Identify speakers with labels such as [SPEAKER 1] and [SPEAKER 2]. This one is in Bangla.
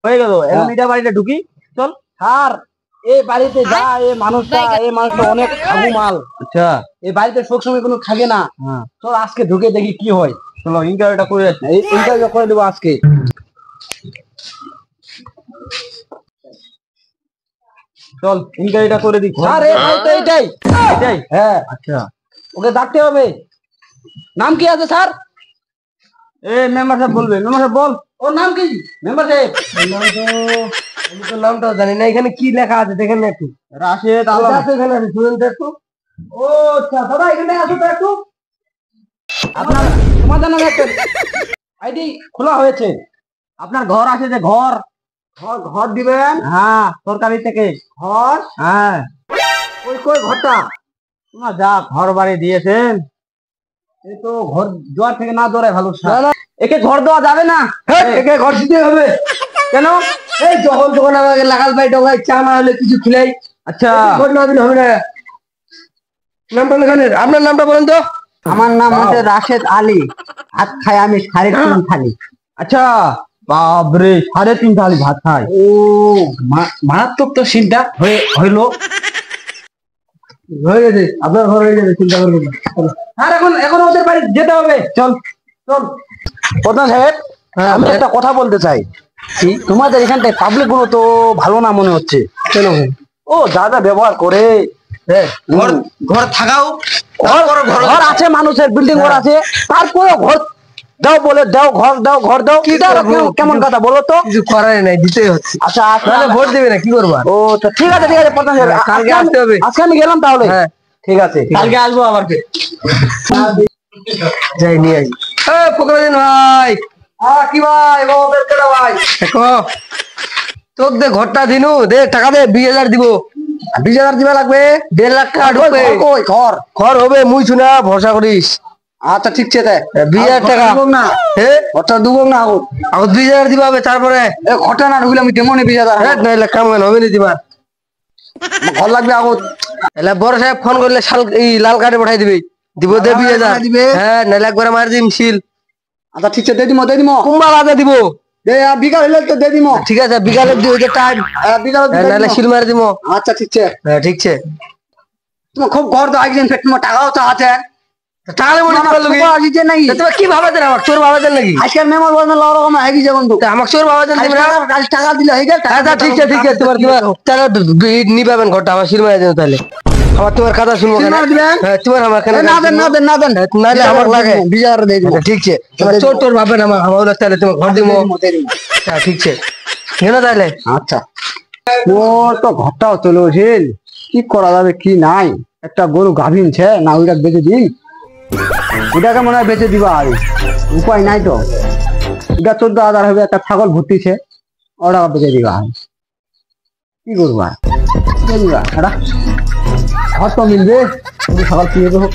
[SPEAKER 1] হয়ে গেল, এখন এটা বাড়িতে ঢুকি চল।
[SPEAKER 2] স্যার এই বাড়িতে যা এই মানুষটা অনেক খাবু মাল।
[SPEAKER 1] আচ্ছা
[SPEAKER 2] এই বাড়িতে সবসময় কোনো থাকে না। চল আজকে ঢুকে দেখি কি হয়।
[SPEAKER 1] চলো ইন্টারভিউটা করে যাচ্ছি।
[SPEAKER 2] এই ইন্টারভিউ করে দেবো আজকে।
[SPEAKER 1] চল ইন্টারভিউটা করে দিই।
[SPEAKER 2] স্যার এই বাড়িতে এইটাই
[SPEAKER 1] এটাই?
[SPEAKER 2] হ্যাঁ
[SPEAKER 1] আচ্ছা
[SPEAKER 2] ওকে ডাকতে হবে। নাম কি আছে স্যার?
[SPEAKER 1] এ মেম্বার সাহেব বলবে। মেম্বার সাহেব বল।
[SPEAKER 2] ওর নাম কি? মেম্বার সাহেব নাম তো আমি তো নামটা জানি না। এখানে কি লেখা আছে দেখেন না একটু।
[SPEAKER 1] রাশেদ আলম।
[SPEAKER 2] এখানে আছে শুনেন তো একটু। ও আচ্ছা দাদা এখানে আসো তো একটু। আপনার তোমাদের নামে একটা আইডি খোলা হয়েছে।
[SPEAKER 1] আপনার ঘর আছে যে ঘর?
[SPEAKER 2] ঘর ঘর দিবেন?
[SPEAKER 1] হ্যাঁ সরকারি থেকে
[SPEAKER 2] ঘর?
[SPEAKER 1] হ্যাঁ।
[SPEAKER 2] ওই কই ঘরটা?
[SPEAKER 1] তোমার যা ঘর বাড়ি দিয়েছেন।
[SPEAKER 2] এই তো ঘর জোয়ার থেকে না দৌড়ায় ভালো।
[SPEAKER 1] একে ঘর দেওয়া যাবে না।
[SPEAKER 2] একে ঘর দিতে হবে।
[SPEAKER 1] কেন?
[SPEAKER 2] এই যখন তখন আমাকে লাগাল ভাই ডগাই চা না হলে কিছু খিলাই।
[SPEAKER 1] আচ্ছা
[SPEAKER 2] ঘর না দিলে হবে না। নামটা লেখেন। আপনার নামটা বলেন তো।
[SPEAKER 1] আমার নাম হচ্ছে রাশেদ আলী। ভাত খাই আমি 3.5 থালি। আচ্ছা বাবরে 3.5 থালি ভাত খাই।
[SPEAKER 2] ও মারাত্মক তো সিনটা হইলো। হয়ে গেছে আপনার ঘর হয়ে যাবে, চিন্তা করবেন না। আর এখন ওদের বাড়ি যেতে হবে। চল চল।
[SPEAKER 1] প্রধান সাহেব আমি একটা কথা বলতে চাই। তোমাদের এখানটায় পাবলিক গুলো তো ভালো না মনে হচ্ছে।
[SPEAKER 2] কেন?
[SPEAKER 1] ও যা যা ব্যবহার করে।
[SPEAKER 2] ঘর ঘর থাকাও
[SPEAKER 1] ঘর আছে, মানুষের বিল্ডিং ঘর আছে, তারপরে ঘর দাও বলে দাও, ঘর দাও ঘর দাও। কেমন কথা বলো তো?
[SPEAKER 2] কিছু করার নাই, দিতেই হচ্ছে।
[SPEAKER 1] আচ্ছা
[SPEAKER 2] তাহলে ভোট দেবে না কি করবা?
[SPEAKER 1] ও ঠিক আছে ঠিক আছে প্রধান সাহেব
[SPEAKER 2] কালকে আসতে হবে।
[SPEAKER 1] আজকে আমি গেলাম তাহলে।
[SPEAKER 2] হ্যাঁ
[SPEAKER 1] ঠিক আছে
[SPEAKER 2] কালকে আসবো আবার। যাই নিয়ে আসি। ফকরুদ্দিন ভাই। হ্যাঁ কি ভাই? ভাই দেখো তোক দে ঘরটা দিনু দে, টাকা দে 20,000 দিব। 20,000 দিবা লাগবে। 1.5 লাখ টাকা ঢুকবে। ঘর ঘর হবে মুই শুনা ভরসা করিস। আচ্ছা ঠিক আছে দে 20,000 টাকা না। ঘরটা দুবো না আগত 20,000 দিবা হবে। তারপরে ঘরটা না ঢুকলে আমি তেমনই 20,000 নাইলে কাম কেন হবে না দিবা। ঘর লাগবে আগত। এলা বড় সাহেব ফোন করলে লাল কার্ডে পাঠাই দিবি। দিব দে 20,000 দিবে। হ্যাঁ নাইলে একবার মার দিম সিল। আচ্ছা ঠিক আছে দে দিমো কুম্বাল আদা দিব। দে বিকাল হলে তো দে দিমো। ঠিক আছে বিকালে দিও যে টাইম বিকালে নাইলে সিল মার দিমো। আচ্ছা ঠিক আছে। হ্যাঁ ঠিক আছে। তোমার খুব ঘর তো আইছেন পেট তোমার টাকাও তো আছে। টাকা মনে করলো কি আসিছে নাকি? তুমি কি ভাবে দেন? আমার চোর ভাবে দেন নাকি? আজকাল মেমর বলন লড় রকম হয়ে গেছে বন্ধু। আমার চোর ভাবে দেন তুমি না? টাকা দিলে হয়ে গেল। আচ্ছা ঠিক আছে ঠিক আছে। তোমার টাকা নি পাবেন ঘরটা আমার সিল মার দেন তাহলে। আমার তোমার কথা শুনবো কেন? হ্যাঁ তোমার আমার কেন না দেন নাইলে আমার লাগে 20,000 দিয়ে দিবো। ঠিক আছে তোমার চোর তোর ভাবে না আমার তাহলে তোমার ঘর দিমো। হ্যাঁ ঠিক আছে কেন তাহলে? আচ্ছা ওর তো ঘরটাও চলেছিল, কি করা যাবে কি নাই। একটা গরু গাভিনছে না, ওইটা বেঁচে দিই। ওটাকে মনে হয় বেঁচে দিবা আর উপায় নাই তো। এটা 14,000 হবে। একটা ছাগল ভর্তিছে, ওটা বেঁচে দিবা কি করবা? ঘর তো মিলবে, ছাগল কিনে দেবো।